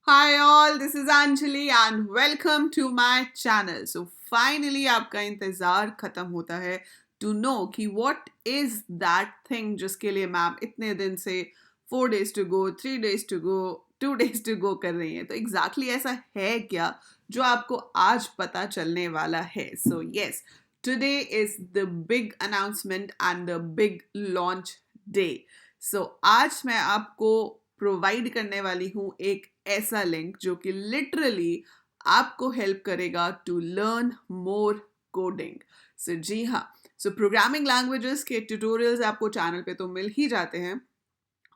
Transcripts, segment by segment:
Hi all, this is Anjali and welcome to my channel. So finally आपका इंतज़ार ख़त्म होता है to know कि what is that thing जिसके लिए मैम इतने दिन से 4 days to go, 3 days to go, 2 days to go कर रही हैं. तो exactly ऐसा है क्या जो आपको आज पता चलने वाला है. So yes, today is the big announcement and the big launch day. So आज मैं आपको प्रोवाइड करने वाली हूँ एक ऐसा लिंक जो कि लिटरली आपको हेल्प करेगा टू लर्न मोर कोडिंग. सो जी हाँ, सो प्रोग्रामिंग लैंग्वेजेस के ट्यूटोरियल्स आपको चैनल पे तो मिल ही जाते हैं,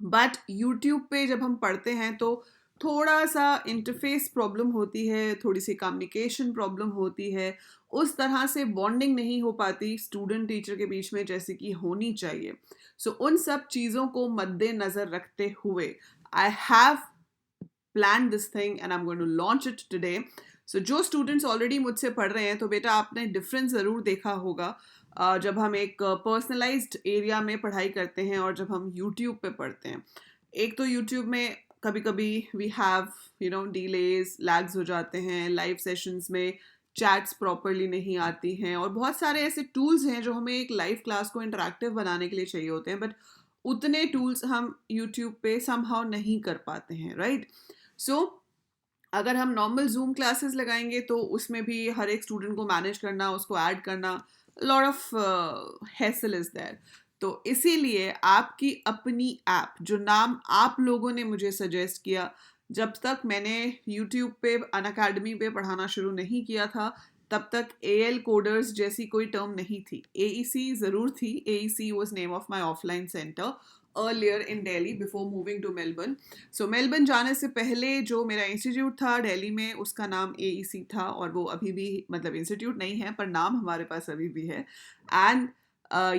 बट यूट्यूब पे जब हम पढ़ते हैं तो थोड़ा सा इंटरफेस प्रॉब्लम होती है, थोड़ी सी कम्युनिकेशन प्रॉब्लम होती है, उस तरह से बॉन्डिंग नहीं हो पाती स्टूडेंट टीचर के बीच में जैसे कि होनी चाहिए. सो उन सब चीज़ों को मद्देनज़र रखते हुए I have planned this thing and I'm going to launch it today. So जो स्टूडेंट्स ऑलरेडी मुझसे पढ़ रहे हैं तो बेटा आपने डिफरेंस ज़रूर देखा होगा जब हम एक पर्सनलाइज्ड एरिया में पढ़ाई करते हैं और जब हम यूट्यूब पे पढ़ते हैं. एक तो यूट्यूब में कभी कभी वी हैव डिलेज, लैग्स हो जाते हैं, लाइव सेशंस में चैट्स प्रॉपरली नहीं आती हैं और बहुत सारे ऐसे टूल्स हैं जो हमें एक लाइव क्लास को इंटरेक्टिव बनाने के लिए चाहिए होते हैं, बट उतने टूल्स हम यूट्यूब पे समहाउ नहीं कर पाते हैं, राइट? सो अगर हम नॉर्मल जूम क्लासेस लगाएंगे तो उसमें भी हर एक स्टूडेंट को मैनेज करना, उसको ऐड करना, lot of hassle is there. तो इसीलिए आपकी अपनी ऐप, जो नाम आप लोगों ने मुझे सजेस्ट किया, जब तक मैंने यूट्यूब पे अनअकैडमी पे पढ़ाना शुरू नहीं किया था तब तक AL कोडर्स जैसी कोई टर्म नहीं थी. AEC ज़रूर थी. AEC was name of my offline centre earlier in Delhi before moving to Melbourne. So Melbourne जाने से पहले जो मेरा इंस्टीट्यूट था दिल्ली में उसका नाम AEC था और वो अभी भी मतलब इंस्टीट्यूट नहीं है पर नाम हमारे पास अभी भी है. And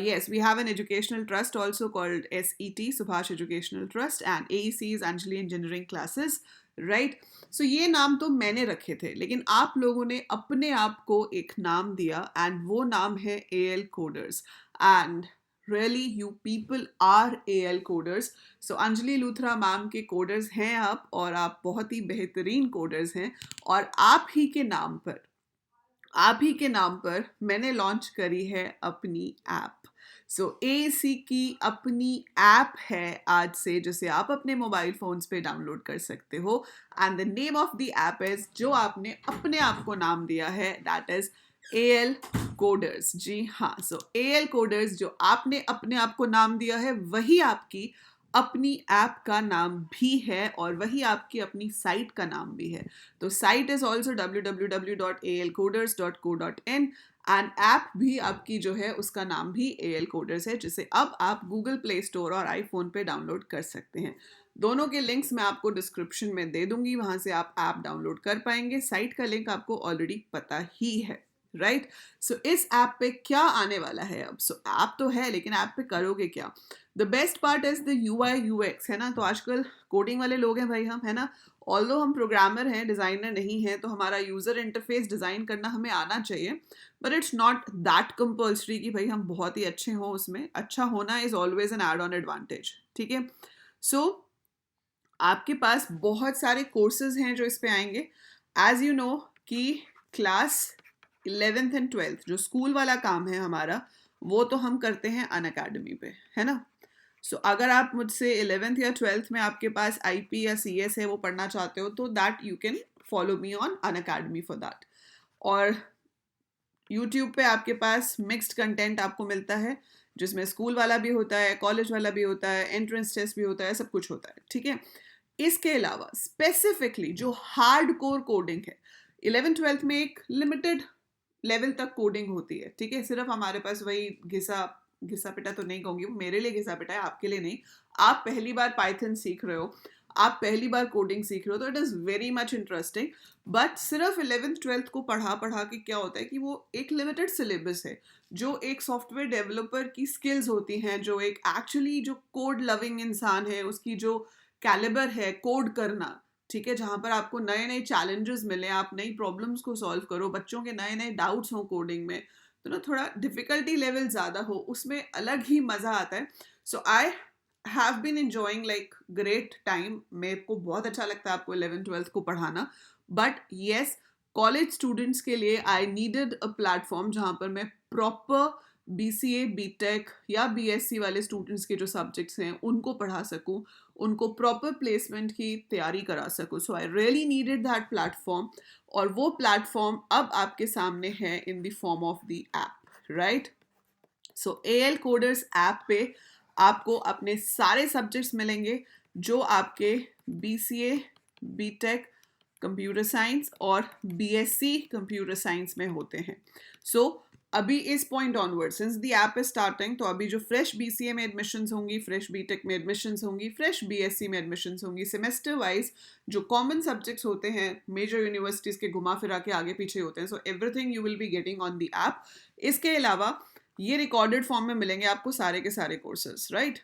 yes, we have an educational trust also called SET, Subhash Educational Trust, and AEC is Anjali Engineering Classes, right? So ये नाम तो मैंने रखे थे, लेकिन आप लोगों ने अपने आप को एक नाम दिया and वो नाम है AL Coders. And really you people are AL coders. So Anjali Luthra ma'am के कोडर्स हैं आप, और आप बहुत ही बेहतरीन कोडर्स हैं, और आप ही के नाम पर मैंने लॉन्च करी है अपनी ऐप. सो AEC की अपनी ऐप है आज से, जिसे आप अपने मोबाइल फोन्स पे डाउनलोड कर सकते हो. And the name of the app is, जो आपने अपने आप को नाम दिया है, दैट इज AL कोडर्स. जी हाँ, सो AL कोडर्स जो आपने अपने आप को नाम दिया है वही आपकी अपनी ऐप का नाम भी है और वही आपकी अपनी साइट का नाम भी है. तो site is also www.alcoders.co.in and app भी आपकी जो है उसका नाम भी AL कोडर्स है, जिसे अब आप गूगल प्ले स्टोर और आईफोन पे डाउनलोड कर सकते हैं. दोनों के लिंक्स मैं आपको डिस्क्रिप्शन में दे दूंगी, वहां से आप ऐप डाउनलोड कर पाएंगे. साइट का लिंक आपको ऑलरेडी पता ही है, राइट? सो इस ऐप पे क्या आने वाला है अब? सो ऐप तो है, लेकिन ऐप पे करोगे क्या? The best part is the UI UX, है ना? तो आजकल कोडिंग वाले लोग हैं भाई हम, है ना? ऑल्दो हम प्रोग्रामर हैं, डिज़ाइनर नहीं हैं, तो हमारा यूज़र इंटरफेस डिज़ाइन करना हमें आना चाहिए, but it's not that compulsory कि भाई हम बहुत ही अच्छे हों उसमें. अच्छा होना is always an add on advantage, ठीक है? सो आपके पास बहुत सारे कोर्सेज हैं जो इस पे आएंगे. एज यू नो कि क्लास 11th एंड 12th जो स्कूल वाला काम है हमारा, वो तो हम करते हैं अनअकैडमी पे, है ना? सो अगर आप मुझसे 11th या 12th में आपके पास IP या CS है, वो पढ़ना चाहते हो, तो that you can follow me on Unacademy for that. और यूट्यूब पे आपके पास मिक्स्ड कंटेंट आपको मिलता है, जिसमें स्कूल वाला भी होता है, कॉलेज वाला भी होता है, एंट्रेंस टेस्ट भी होता है, सब कुछ होता है, ठीक है? इसके अलावा स्पेसिफिकली जो हार्ड कोर कोडिंग है, 11th 12th में एक लिमिटेड लेवल तक कोडिंग होती है, ठीक है? सिर्फ हमारे पास वही घिसा पिटा तो नहीं कहूँगी, वो मेरे लिए घिसा पिटा है, आपके लिए नहीं. आप पहली बार पाइथन सीख रहे हो, आप पहली बार कोडिंग सीख रहे हो, तो it is very much interesting. But सिर्फ 11th 12th को पढ़ा के क्या होता है कि वो एक लिमिटेड सिलेबस है. जो एक सॉफ्टवेयर डेवलपर की स्किल्स होती हैं, जो एक एक्चुअली जो कोड लविंग इंसान है, उसकी जो कैलिबर है कोड करना, ठीक है, जहाँ पर आपको नए नए चैलेंजेस मिले, आप नई प्रॉब्लम्स को सॉल्व करो, बच्चों के नए नए डाउट्स हों कोडिंग में, तो ना थोड़ा डिफिकल्टी लेवल ज़्यादा हो, उसमें अलग ही मज़ा आता है. So I have been enjoying like great time. मेरे को बहुत अच्छा लगता है आपको 11th-12th को पढ़ाना. बट येस, कॉलेज स्टूडेंट्स के लिए आई नीडेड अ प्लेटफॉर्म जहाँ पर मैं प्रॉपर BCA, BTech या BSc वाले स्टूडेंट्स के जो सब्जेक्ट्स हैं उनको पढ़ा सकूं, उनको प्रॉपर प्लेसमेंट की तैयारी करा सकूं. So I really needed that platform. और वो प्लेटफॉर्म अब आपके सामने है in the form of the app, right? So AL coders app पे आपको अपने सारे सब्जेक्ट्स मिलेंगे जो आपके BCA, BTech, कंप्यूटर साइंस और BSc कंप्यूटर साइंस में होते हैं. सो अभी इस point onward since the app is starting, तो अभी जो फ्रेश BCA में एडमिशन्स होंगी, फ्रेश BTech में एडमिशन्स होंगी, फ्रेश BSc में एडमिशन्स होंगी, सेमेस्टर वाइज जो कॉमन सब्जेक्ट्स होते हैं मेजर यूनिवर्सिटीज़ के घुमा फिरा के आगे पीछे होते हैं. So everything you will be getting on the app. इसके अलावा ये रिकॉर्डेड फॉर्म में मिलेंगे आपको सारे के सारे कोर्सेज, राइट,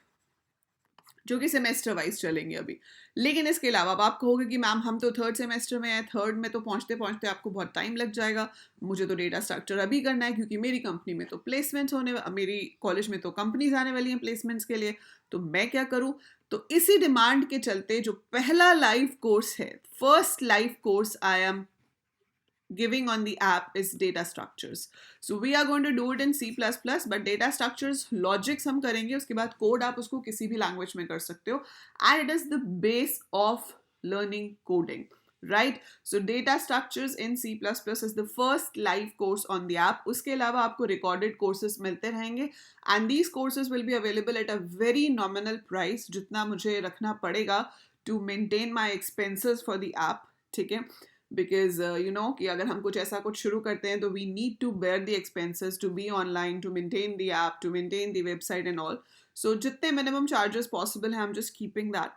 जो कि सेमेस्टर वाइज चलेंगे अभी. लेकिन इसके अलावा अब आप कहोगे कि मैम हम तो थर्ड सेमेस्टर में हैं, थर्ड में तो पहुंचते पहुंचते आपको बहुत टाइम लग जाएगा, मुझे तो डेटा स्ट्रक्चर अभी करना है क्योंकि मेरी कंपनी में तो प्लेसमेंट्स मेरी कॉलेज में तो कंपनीज आने वाली हैं प्लेसमेंट्स के लिए, तो मैं क्या करूँ? तो इसी डिमांड के चलते जो पहला लाइव कोर्स है, first live course I am giving on the app is data structures. So we are going to do it in C++, but data structures logics हम करेंगे, उसके बाद कोड आप उसको किसी भी लैंग्वेज में कर सकते हो, and it is the base of learning coding, right? So data structures in C++ is the first live course on the app. उसके अलावा आपको recorded courses मिलते रहेंगे, and these courses will be available at a very nominal price, जितना मुझे रखना पड़ेगा to maintain my expenses for the app, ठीक है? बिकॉज यू नो कि अगर हम कुछ ऐसा कुछ शुरू करते हैं तो we need to bear the expenses to be online, to maintain the app, to maintain the website and all. So जितने मिनिमम चार्जेस पॉसिबल हैं, I am just keeping that,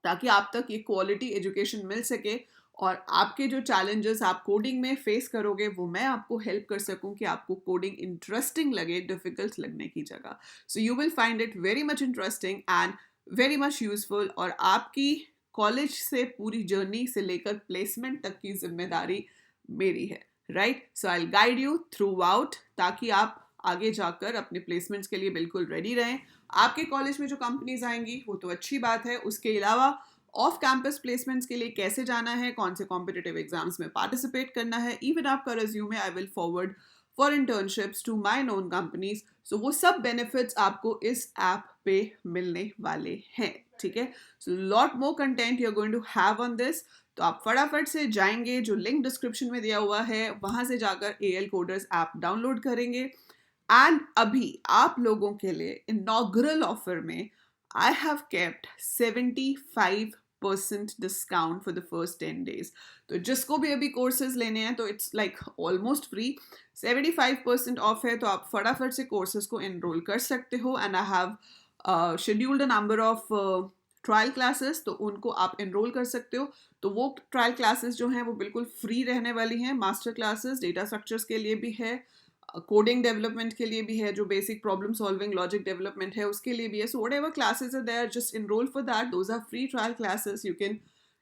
ताकि आप तक ये क्वालिटी एजुकेशन मिल सके और आपके जो चैलेंजेस आप कोडिंग में फेस करोगे वो मैं आपको हेल्प कर सकूं कि आपको कोडिंग इंटरेस्टिंग लगे, डिफिकल्ट लगने की जगह. So you will find it very much interesting and very much useful. और आपकी कॉलेज से पूरी जर्नी से लेकर प्लेसमेंट तक की जिम्मेदारी मेरी है, right? So I will guide you through out, ताकि आप आगे जाकर अपने प्लेसमेंट्स के लिए बिल्कुल रेडी रहें. आपके कॉलेज में जो कंपनीज आएंगी वो तो अच्छी बात है, उसके अलावा ऑफ कैंपस प्लेसमेंट्स के लिए कैसे जाना है, कौन से कॉम्पिटिटिव एग्जाम्स में पार्टिसिपेट करना है, इवन आपका resume I will forward for internships to my known companies. So वो सब बेनिफिट्स आपको इस ऐप पे मिलने वाले हैं, ठीक है? So lot more content you are going to have on this. तो आप फटाफट से जाएंगे, जो लिंक डिस्क्रिप्शन में दिया हुआ है वहां से जाकर AL कोडर्स ऐप डाउनलोड करेंगे. एंड अभी आप लोगों के लिए इनॉग्रल ऑफर में I have kept 75% discount for the first 10 days. तो जिसको भी अभी कोर्सेज लेने हैं तो it's like almost free, 75% of है. तो आप फटाफट से कोर्सेज को एनरोल कर सकते हो. And I have scheduled a number of trial classes, तो उनको आप एनरोल कर सकते हो. तो वो ट्रायल क्लासेस जो हैं वो बिल्कुल फ्री रहने वाली हैं. मास्टर क्लासेस डेटा स्ट्रक्चर्स के लिए भी है, कोडिंग डेवलपमेंट के लिए भी है, जो basic problem solving logic development है उसके लिए भी है. So whatever classes are there, just enrol for that. Those are free trial classes. You can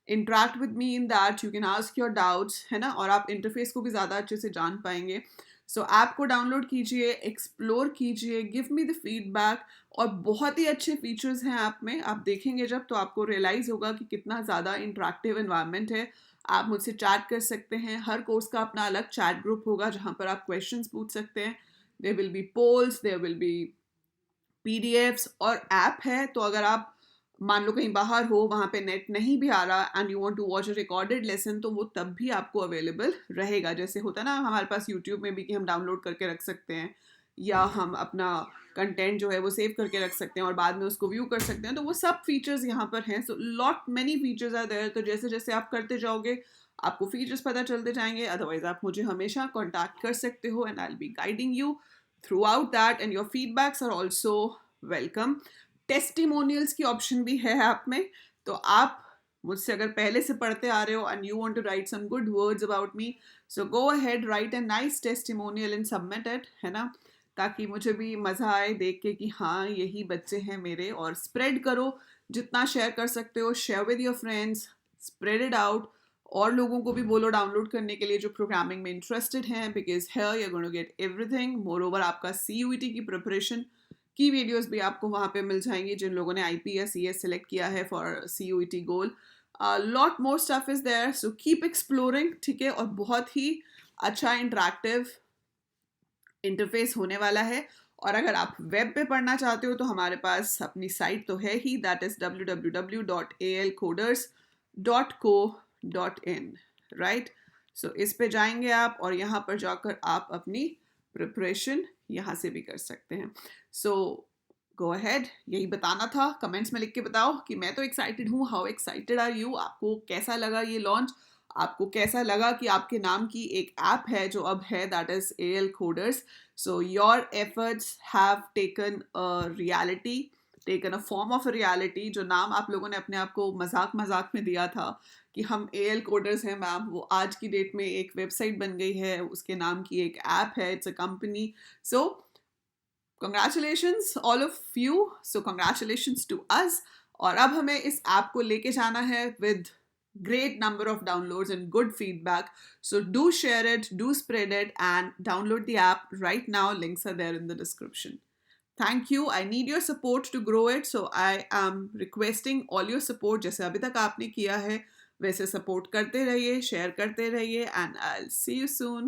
interact with me in that, you can ask your doubts, है ना? और आप interface को भी ज़्यादा अच्छे से जान पाएंगे. सो ऐप को डाउनलोड कीजिए, एक्सप्लोर कीजिए, गिव मी द फीडबैक. और बहुत ही अच्छे फीचर्स हैं ऐप में, आप देखेंगे जब तो आपको रियलाइज़ होगा कि कितना ज़्यादा इंटरेक्टिव एनवायरनमेंट है. आप मुझसे चैट कर सकते हैं, हर कोर्स का अपना अलग चैट ग्रुप होगा जहाँ पर आप क्वेश्चंस पूछ सकते हैं. There will be polls, there will be PDFs. और ऐप है तो अगर आप मान लो कहीं बाहर हो, वहाँ पे नेट नहीं भी आ रहा and you want to watch a recorded lesson, तो वो तब भी आपको अवेलेबल रहेगा. जैसे होता है ना हमारे पास यूट्यूब में भी कि हम डाउनलोड करके रख सकते हैं, या हम अपना कंटेंट जो है वो सेव करके रख सकते हैं और बाद में उसको व्यू कर सकते हैं. तो वो सब फीचर्स यहाँ पर हैं. So lot many features are there. तो जैसे जैसे आप करते जाओगे आपको फीचर्स पता चलते जाएंगे. अदरवाइज आप मुझे हमेशा कॉन्टैक्ट कर सकते हो and I will be guiding you throughout that. And your feedbacks are also welcome. Testimonials की ऑप्शन भी है ऐप में. तो आप मुझसे अगर पहले से पढ़ते आ रहे हो and you want to write some good words about me, so go ahead, write a nice testimonial and submit it, है ना? ताकि मुझे भी मज़ा आए देख के कि हाँ यही बच्चे हैं मेरे. और स्प्रेड करो, जितना शेयर कर सकते हो share with your friends, spread it out. और लोगों को भी बोलो डाउनलोड करने के लिए जो प्रोग्रामिंग में इंटरेस्टेड हैं, because here you are going to get everything. Moreover आपका CUET की प्रिपरेशन की वीडियोस भी आपको वहाँ पे मिल जाएंगी जिन लोगों ने IP या CS सेलेक्ट किया है for CUET goal. Lot more stuff is there, so keep exploring. ठीक है, और बहुत ही अच्छा इंटरेक्टिव इंटरफेस होने वाला है. और अगर आप वेब पे पढ़ना चाहते हो तो हमारे पास अपनी साइट तो है ही, दैट इज www.alcoders.co.in, राइट. सो इस पे जाएंगे आप और यहाँ पर जाकर आप अपनी प्रिपरेशन यहाँ से भी कर सकते हैं. सो गो अहेड. यही बताना था. कमेंट्स में लिख के बताओ कि मैं तो एक्साइटेड हूँ. How excited are you? आपको कैसा लगा ये लॉन्च? आपको कैसा लगा कि आपके नाम की एक ऐप है जो अब है, that is AL Coders. So your efforts have taken a reality, taken a form of a reality. जो नाम आप लोगों ने अपने आप को मजाक मजाक में दिया था कि हम AL Coders हैं मैम, वो आज की डेट में एक वेबसाइट बन गई है, उसके नाम की एक ऐप है, it's a company. So congratulations all of you. So congratulations to us. और अब हमें इस ऐप को लेके जाना है with great number of downloads and good feedback. So do share it, do spread it, and download the app right now. Links are there in the description. Thank you. I need your support to grow it. So I am requesting all your support. जैसे अभी तक आपने किया है वैसे support करते रहिए, share करते रहिए, and I'll see you soon.